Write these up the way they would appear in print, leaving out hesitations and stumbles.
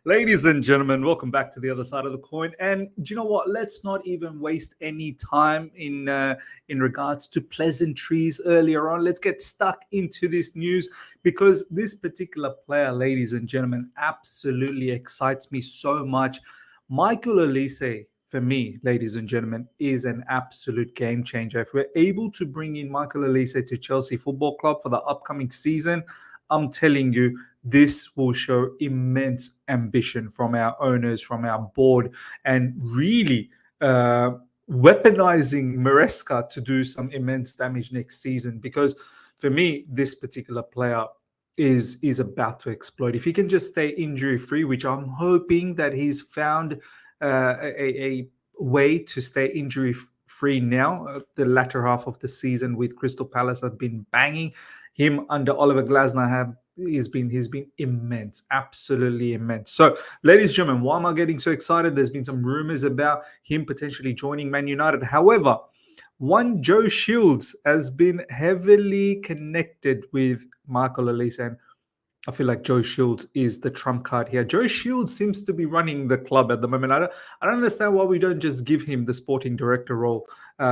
Ladies and gentlemen, welcome back to the other side of the coin. And do you know what? Let's not even waste any time in regards to pleasantries earlier on. Let's get stuck into this news because this particular player, ladies and gentlemen, absolutely excites me so much. Michael Olise, for me, ladies and gentlemen, is an absolute game changer. If we're able to bring in Michael Olise to Chelsea Football Club for the upcoming season, I'm telling you, this will show immense ambition from our owners, from our board, and really weaponizing Maresca to do some immense damage next season. Because for me, this particular player is about to explode. If he can just stay injury free, which I'm hoping that he's found a way to stay injury free now. The latter half of the season with Crystal Palace have been banging. Him under Oliver Glasner he's been immense, absolutely immense. So, ladies and gentlemen, why am I getting so excited? There's been some rumors about him potentially joining Man United. However, one Joe Shields has been heavily connected with Michael Olise, and I feel like Joe Shields is the trump card here. Joe Shields seems to be running the club at the moment. I don't understand why we don't just give him the sporting director role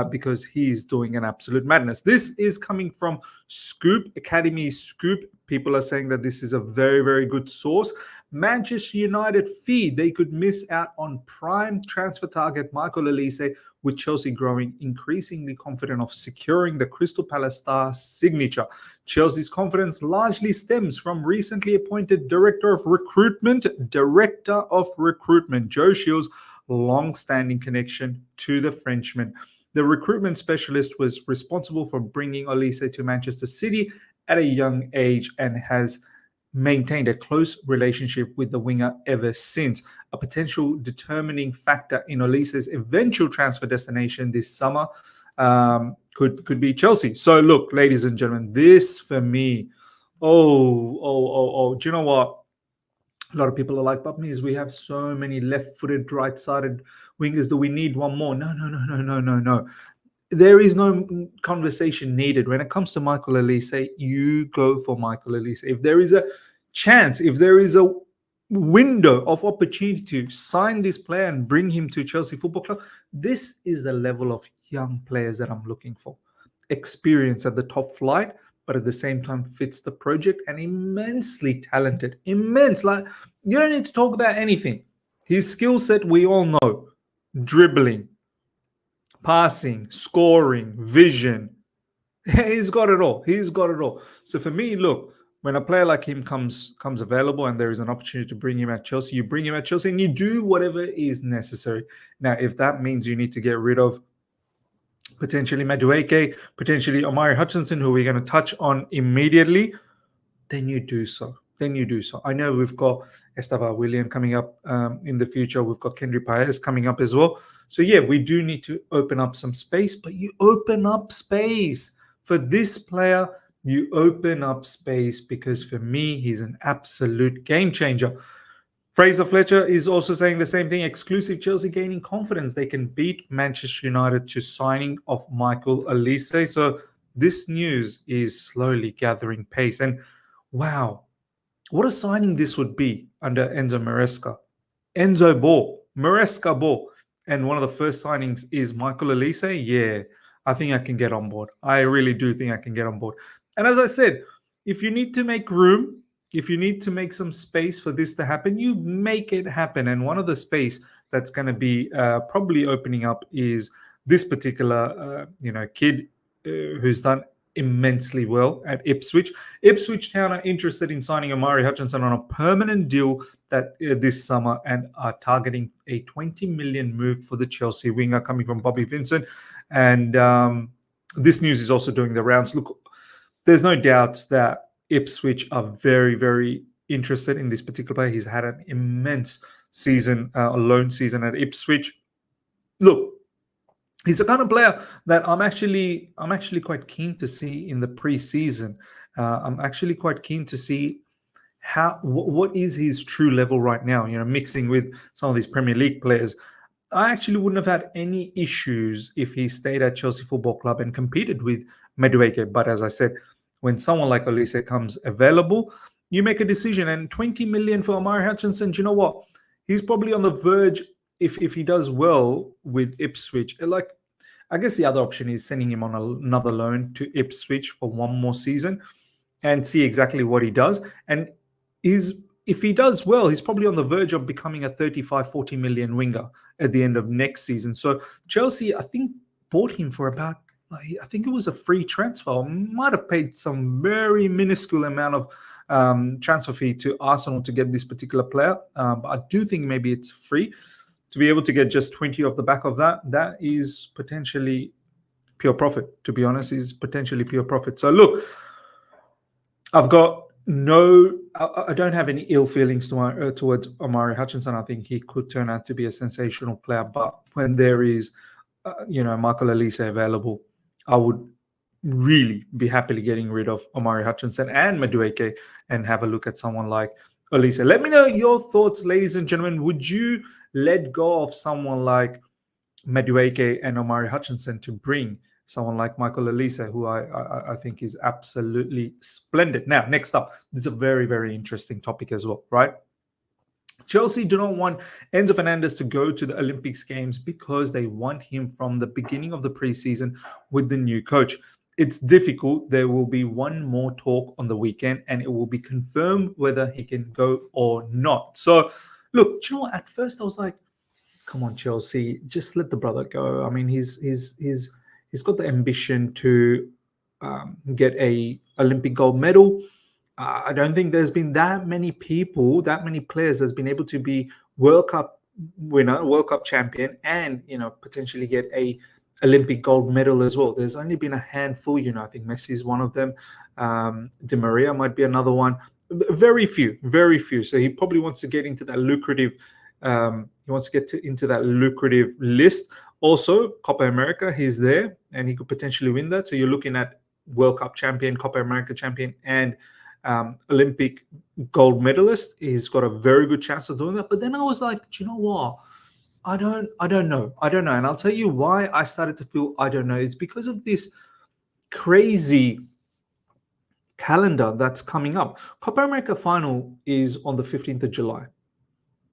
because he's doing an absolute madness. This is coming from Scoop, Academy Scoop. People are saying that this is a very, very good source. Manchester United feed they could miss out on prime transfer target Michael Olise, with Chelsea growing increasingly confident of securing the Crystal Palace star's signature. Chelsea's confidence largely stems from recently appointed Director of Recruitment, Joe Shields' long-standing connection to the Frenchman. The recruitment specialist was responsible for bringing Olise to Manchester City at a young age and has maintained a close relationship with the winger ever since. A potential determining factor in Olise's eventual transfer destination this summer could be Chelsea. So look, ladies and gentlemen, this for me, do you know what? A lot of people are like, but means we have so many left-footed, right-sided wingers. Do we need one more? No. There is no conversation needed. When it comes to Michael Olise, you go for Michael Olise. If there is a chance, if there is a window of opportunity to sign this player and bring him to Chelsea Football Club, this is the level of young players that I'm looking for. Experience at the top flight, but at the same time fits the project, and immensely talented. Immense. Like, you don't need to talk about anything. His skill set, we all know. Dribbling, passing, scoring, vision. He's got it all. So for me, look, when a player like him comes available and there is an opportunity to bring him at Chelsea, you bring him at Chelsea and you do whatever is necessary. Now, if that means you need to get rid of potentially Madueke, potentially Omari Hutchinson, who we're going to touch on immediately, then you do so. I know we've got Estava William coming up in the future. We've got Kendry Paez coming up as well. So, yeah, we do need to open up some space, but you open up space. For this player, you open up space because for me, he's an absolute game changer. Fraser Fletcher is also saying the same thing. Exclusive Chelsea gaining confidence. They can beat Manchester United to signing of Michael Olise. So this news is slowly gathering pace. And wow, what a signing this would be under Enzo Maresca. Enzo Ball, Maresca Ball. And one of the first signings is Michael Olise. Yeah, I think I can get on board. I really do think I can get on board. And as I said, if you need to make room, if you need to make some space for this to happen, you make it happen. And one of the space that's going to be probably opening up is this particular, kid who's done immensely well at Ipswich. Ipswich Town are interested in signing Omari Hutchinson on a permanent deal that this summer and are targeting a 20 million move for the Chelsea winger coming from Bobby Vincent. And this news is also doing the rounds. Look, there's no doubts that Ipswich are very, very interested in this particular player. He's had an immense season, a loan season at Ipswich. Look, he's the kind of player that I'm actually quite keen to see in the pre-season. I'm actually quite keen to see what is his true level right now. Mixing with some of these Premier League players. I actually wouldn't have had any issues if he stayed at Chelsea Football Club and competed with Madueke. But as I said, when someone like Olise comes available, you make a decision. And 20 million for Omari Hutchinson, do you know what? He's probably on the verge, if he does well with Ipswich. Like, I guess the other option is sending him on another loan to Ipswich for one more season and see exactly what he does. And if he does well, he's probably on the verge of becoming a 35, 40 million winger at the end of next season. So Chelsea, I think, bought him for about, I think it was a free transfer. Might have paid some very minuscule amount of transfer fee to Arsenal to get this particular player. But I do think maybe it's free. To be able to get just 20 off the back of that, that is potentially pure profit, to be honest, is potentially pure profit. So look, I don't have any ill feelings towards Omari Hutchinson. I think he could turn out to be a sensational player. But when there is, Michael Olise available, I would really be happily getting rid of Omari Hutchinson and Madueke and have a look at someone like Olise. Let me know your thoughts, ladies and gentlemen. Would you let go of someone like Madueke and Omari Hutchinson to bring someone like Michael Olise, who I think is absolutely splendid? Now, next up, this is a very, very interesting topic as well, right? Chelsea do not want Enzo Fernandez to go to the Olympics Games because they want him from the beginning of the preseason with the new coach. It's difficult. There will be one more talk on the weekend, and it will be confirmed whether he can go or not. So, look, you know what? At first, I was like, "Come on, Chelsea, just let the brother go." I mean, he's got the ambition to get a Olympic gold medal. I don't think there's been that many players that's been able to be World Cup winner, World Cup champion, and potentially get a Olympic gold medal as well. There's only been a handful. I think Messi's one of them. Di Maria might be another one. Very few. So he probably wants to get into that lucrative. Into that lucrative list. Also, Copa America, he's there, and he could potentially win that. So you're looking at World Cup champion, Copa America champion, and Olympic gold medalist. He's got a very good chance of doing that. But then I was like, do you know what? I don't know. And I'll tell you why I started to feel I don't know. It's because of this crazy calendar that's coming up. Copa America final is on the 15th of July.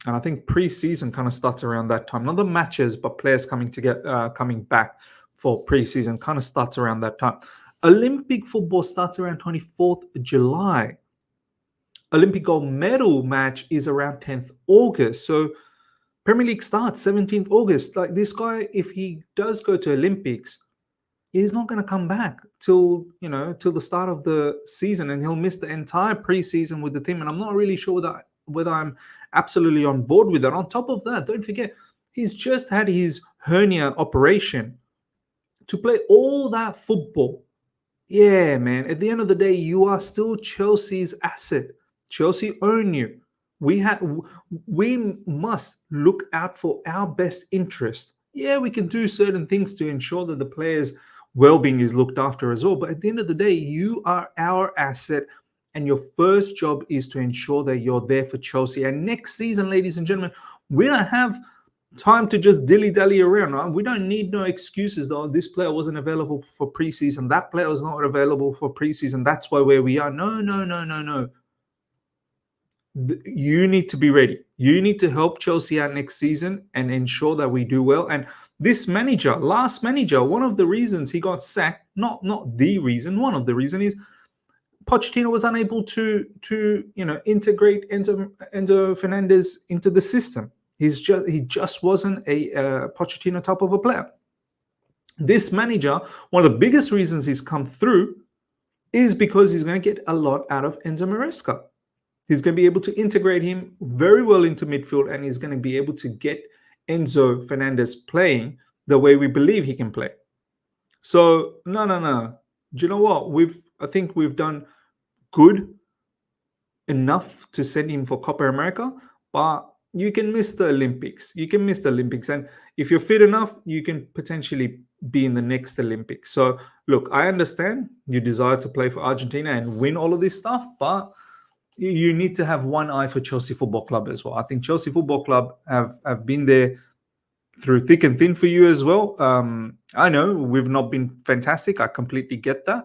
And I think pre-season kind of starts around that time. Not the matches, but players coming back for pre-season kind of starts around that time. Olympic football starts around 24th July. Olympic gold medal match is around 10th August. So Premier League starts 17th August. Like, this guy, if he does go to Olympics, he's not going to come back till the start of the season, and he'll miss the entire pre-season with the team. And I'm not really sure whether I'm absolutely on board with that. On top of that, don't forget, he's just had his hernia operation. To play all that football, yeah, man, at the end of the day, you are still Chelsea's asset. Chelsea own you. We must look out for our best interest. Yeah, we can do certain things to ensure that the players' well-being is looked after as well. But at the end of the day, you are our asset, and your first job is to ensure that you're there for Chelsea. And next season, ladies and gentlemen, we don't have time to just dilly-dally around. Right? We don't need no excuses, though. This player wasn't available for preseason. That player was not available for preseason. That's why where we are. No. You need to be ready. You need to help Chelsea out next season and ensure that we do well. And this last manager, one of the reasons he got sacked, not the reason, one of the reasons is Pochettino was unable to integrate Enzo Fernandez into the system. He just wasn't a Pochettino type of a player. This manager, one of the biggest reasons he's come through is because he's going to get a lot out of Enzo Maresca. He's going to be able to integrate him very well into midfield, and he's going to be able to get Enzo Fernandez playing the way we believe he can play. So, no. Do you know what? I think we've done good enough to send him for Copa America, but you can miss the Olympics. And if you're fit enough, you can potentially be in the next Olympics. So, look, I understand you desire to play for Argentina and win all of this stuff, but you need to have one eye for Chelsea Football Club as well. I think Chelsea Football Club have been there through thick and thin for you as well. I know we've not been fantastic. I completely get that.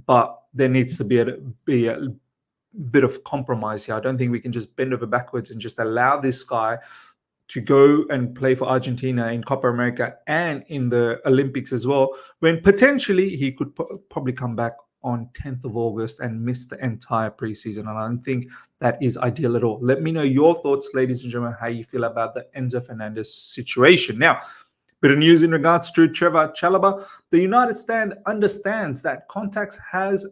But there needs to be bit of compromise here. I don't think we can just bend over backwards and just allow this guy to go and play for Argentina in Copa America and in the Olympics as well, when potentially he could probably come back on 10th of August and miss the entire preseason. And I don't think that is ideal at all. Let me know your thoughts, ladies and gentlemen, how you feel about the Enzo Fernandez situation. Now, bit of news in regards to Trevoh Chalobah. The United stand understands that contact has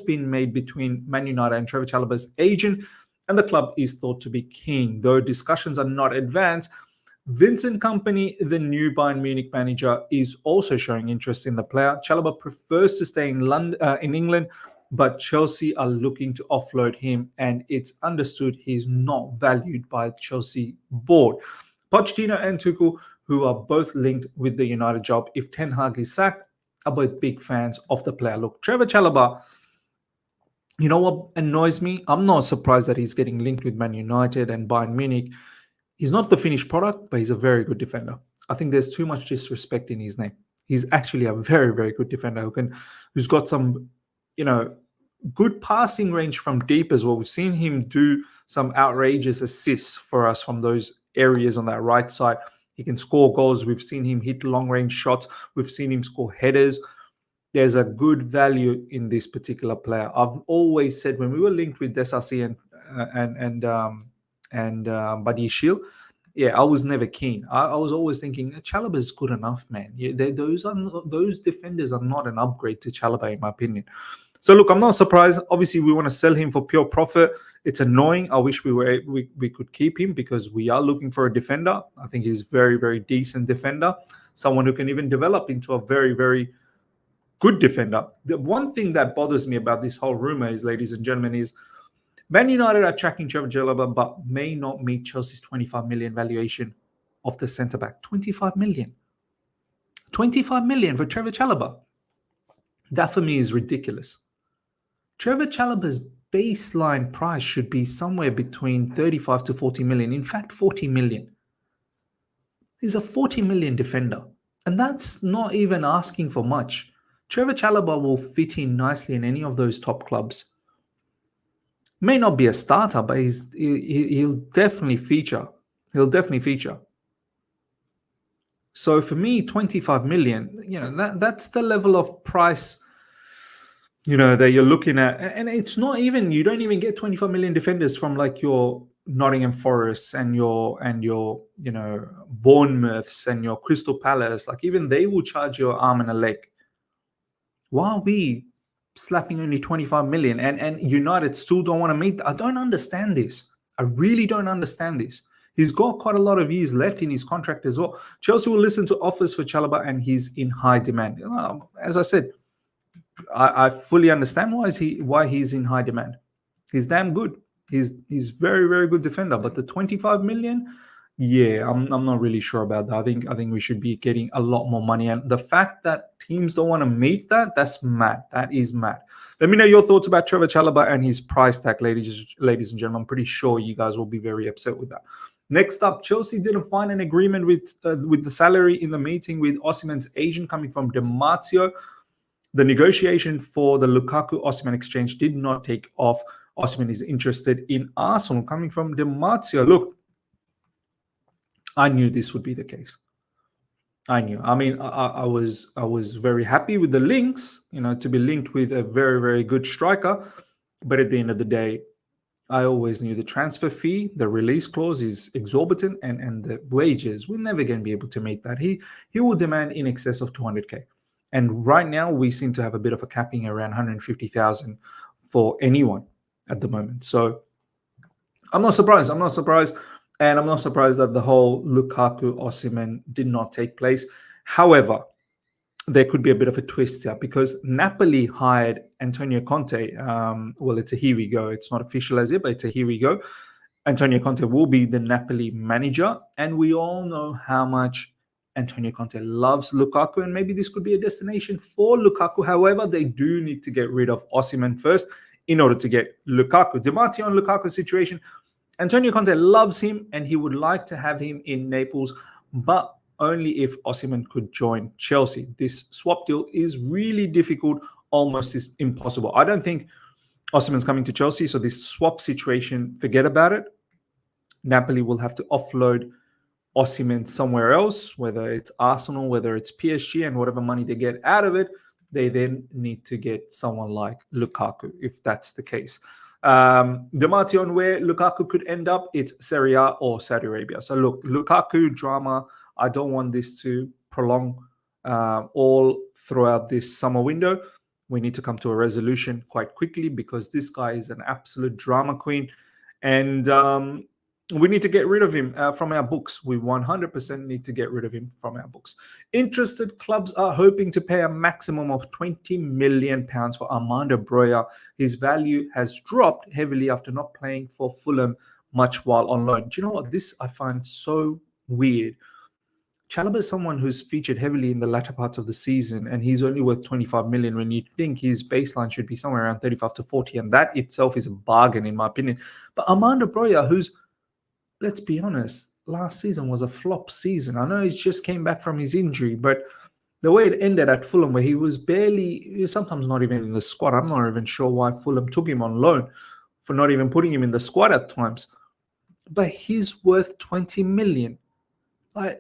been made between Man United and Trevoh Chalobah's agent, and the club is thought to be keen. Though discussions are not advanced, Vincent Kompany, the new Bayern Munich manager, is also showing interest in the player. Chalobah prefers to stay in England, but Chelsea are looking to offload him, and it's understood he's not valued by the Chelsea board. Pochettino and Tuchel, who are both linked with the United job if Ten Hag is sacked, are both big fans of the player. Look, Trevoh Chalobah, you know what annoys me? I'm not surprised that he's getting linked with Man United and Bayern Munich. He's not the finished product, but he's a very good defender. I think there's too much disrespect in his name. He's actually a very, very good defender who's got some, good passing range from deep as well. We've seen him do some outrageous assists for us from those areas on that right side. He can score goals. We've seen him hit long-range shots. We've seen him score headers. There's a good value in this particular player. I've always said when we were linked with Desasi and Buddy Shield, I was never keen. I was always thinking Chalobah is good enough, man. Those defenders are not an upgrade to Chalobah, in my opinion. So look, I'm not surprised. Obviously, we want to sell him for pure profit. It's annoying. I wish we could keep him because we are looking for a defender. I think he's very, very decent defender, someone who can even develop into a very, very good defender. The one thing that bothers me about this whole rumor is, ladies and gentlemen, is Man United are tracking Trevoh Chalobah, but may not meet Chelsea's 25 million valuation of the centre-back. 25 million. 25 million for Trevoh Chalobah. That for me is ridiculous. Trevoh Chalobah's baseline price should be somewhere between 35 to 40 million. In fact, 40 million. He's a 40 million defender. And that's not even asking for much. Trevoh Chalobah will fit in nicely in any of those top clubs. May not be a starter, but he'll definitely feature. He'll definitely feature. So for me, 25 million, that's the level of price, that you're looking at. And it's not even, you don't even get 25 million defenders from like your Nottingham Forest and your Bournemouths and your Crystal Palace. Like even they will charge you an arm and a leg. Why are we slapping only 25 million and United still don't want to meet? I don't understand this. I really don't understand this. He's got quite a lot of years left in his contract as well. Chelsea will listen to offers for Chalobah and he's in high demand. As I said, I fully understand why he's in high demand. He's damn good. He's very, very good defender. But the 25 million, I'm not really sure about that. I think we should be getting a lot more money. And the fact that teams don't want to meet that's mad. That is mad. Let me know your thoughts about Trevoh Chalobah and his price tag, ladies and gentlemen. I'm pretty sure you guys will be very upset with that. Next up, Chelsea didn't find an agreement with the salary in the meeting with Osimhen's agent coming from Di Marzio. The negotiation for the Lukaku-Osimhen exchange did not take off. Osimhen is interested in Arsenal coming from Di Marzio. Look, I knew this would be the case. I knew. I mean, I was very happy with the links, to be linked with a very, very good striker. But at the end of the day, I always knew the transfer fee, the release clause is exorbitant, and the wages, we're never going to be able to meet that. He will demand in excess of 200K. And right now, we seem to have a bit of a capping around 150,000 for anyone at the moment. So I'm not surprised. And I'm not surprised that the whole Lukaku-Osimhen did not take place. However, there could be a bit of a twist here because Napoli hired Antonio Conte. It's a here we go. It's not official as yet, but it's a here we go. Antonio Conte will be the Napoli manager. And we all know how much Antonio Conte loves Lukaku. And maybe this could be a destination for Lukaku. However, they do need to get rid of Osimhen first in order to get Lukaku. Di Marzio and Lukaku situation. Antonio Conte loves him and he would like to have him in Naples, but only if Osimhen could join Chelsea. This swap deal is really difficult, almost is impossible. I don't think Osimhen's coming to Chelsea, so this swap situation, forget about it. Napoli will have to offload Osimhen somewhere else, whether it's Arsenal, whether it's PSG, and whatever money they get out of it, they then need to get someone like Lukaku, if that's the case. Demarty on where Lukaku could end up, it's Serie A or Saudi Arabia. So look, Lukaku drama, I don't want this to prolong all throughout this summer window. We need to come to a resolution quite quickly because this guy is an absolute drama queen. And we need to get rid of him from our books. We 100% need to get rid of him from our books. Interested clubs are hoping to pay a maximum of £20 million for Armando Broja. His value has dropped heavily after not playing for Fulham much while on loan. Do you know what? This I find so weird. Chalobah is someone who's featured heavily in the latter parts of the season, and he's only worth 25 million when you think his baseline should be somewhere around 35 to 40, and that itself is a bargain in my opinion. But Armando Broja, who's, let's be honest, last season was a flop season. I know he just came back from his injury, but the way it ended at Fulham, where he was sometimes not even in the squad. I'm not even sure why Fulham took him on loan for not even putting him in the squad at times. But he's worth 20 million.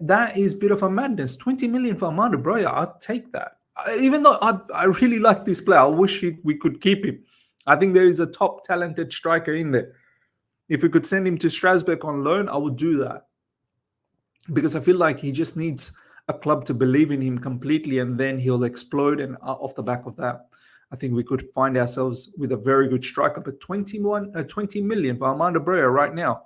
That is a bit of a madness. 20 million for Armando Broja, I'd take that. Even though I really like this player, I wish we could keep him. I think there is a top talented striker in there. If we could send him to Strasbourg on loan, I would do that. Because I feel like he just needs a club to believe in him completely, and then he'll explode. And off the back of that, I think we could find ourselves with a very good striker. But 20 million for Armando Broja right now,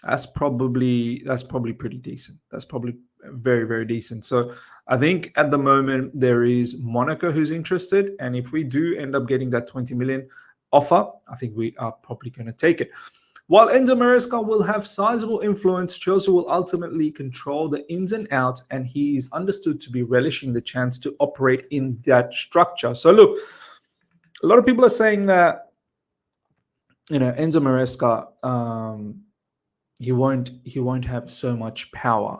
that's probably pretty decent. That's probably very, very decent. So I think at the moment there is Monaco who's interested, and if we do end up getting that 20 million offer, I think we are probably going to take it. While Enzo Maresca will have sizable influence, Chelsea will ultimately control the ins and outs, and he is understood to be relishing the chance to operate in that structure. So look, a lot of people are saying that, Enzo Maresca, he won't have so much power.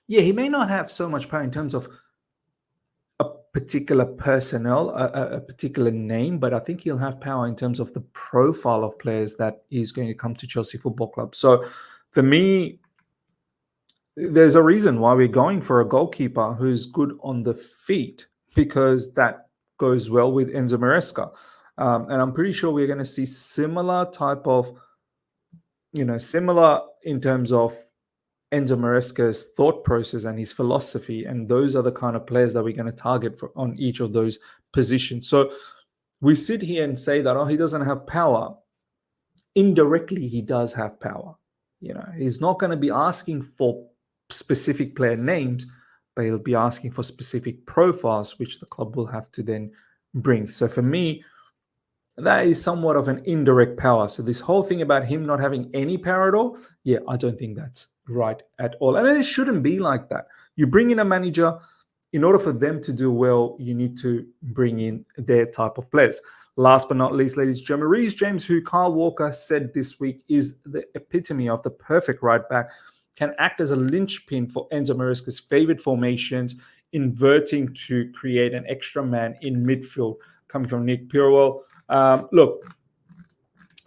Yeah, he may not have so much power in terms of a particular personnel, a particular name, but I think he'll have power in terms of the profile of players that is going to come to Chelsea Football Club. So for me, there's a reason why we're going for a goalkeeper who's good on the feet, because that goes well with Enzo Maresca. And I'm pretty sure we're going to see similar type of, similar in terms of Enzo Maresca's thought process and his philosophy, and those are the kind of players that we're going to target on each of those positions. So we sit here and say that, he doesn't have power. Indirectly, he does have power. He's not going to be asking for specific player names, but he'll be asking for specific profiles, which the club will have to then bring. So for me, that is somewhat of an indirect power. So this whole thing about him not having any power at all, yeah, I don't think that's right at all. And it shouldn't be like that. You bring in a manager, in order for them to do well, you need to bring in their type of players. Last but not least, ladies and gentlemen, Reece James, who Kyle Walker said this week is the epitome of the perfect right back, can act as a linchpin for Enzo Maresca's favorite formations, inverting to create an extra man in midfield, coming from Nick Purewell. Look,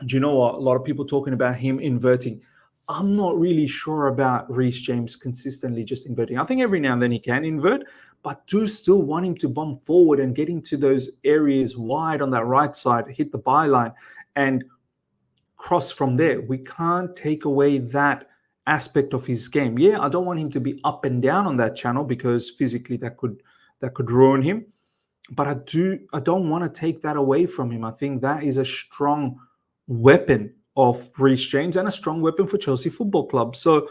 do you know what? A lot of people talking about him inverting. I'm not really sure about Reece James consistently just inverting. I think every now and then he can invert, but do still want him to bomb forward and get into those areas wide on that right side, hit the byline and cross from there. We can't take away that aspect of his game. Yeah, I don't want him to be up and down on that channel because physically that could ruin him. But I don't want to take that away from him. I think that is a strong weapon of Reece James and a strong weapon for Chelsea Football Club. So,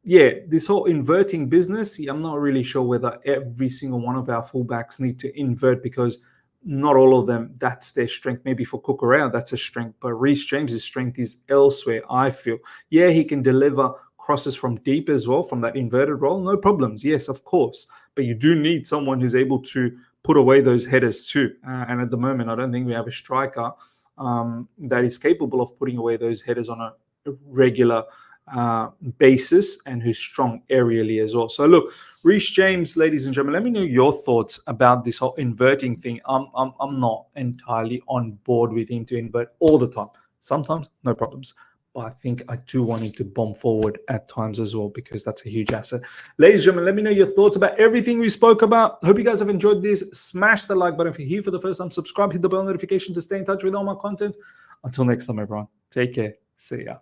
yeah, this whole inverting business, I'm not really sure whether every single one of our fullbacks need to invert, because not all of them, that's their strength. Maybe for Cucurella, that's a strength. But Reece James' strength is elsewhere, I feel. Yeah, he can deliver crosses from deep as well, from that inverted role. No problems. Yes, of course. But you do need someone who's able to put away those headers too. And at the moment, I don't think we have a striker that is capable of putting away those headers on a regular basis and who's strong aerially as well. So look, Reece James, ladies and gentlemen, let me know your thoughts about this whole inverting thing. I'm not entirely on board with him to invert all the time. Sometimes, no problems. But I think I do want him to bomb forward at times as well, because that's a huge asset. Ladies and gentlemen, let me know your thoughts about everything we spoke about. Hope you guys have enjoyed this. Smash the like button if you're here for the first time. Subscribe, hit the bell notification to stay in touch with all my content. Until next time, everyone. Take care. See ya.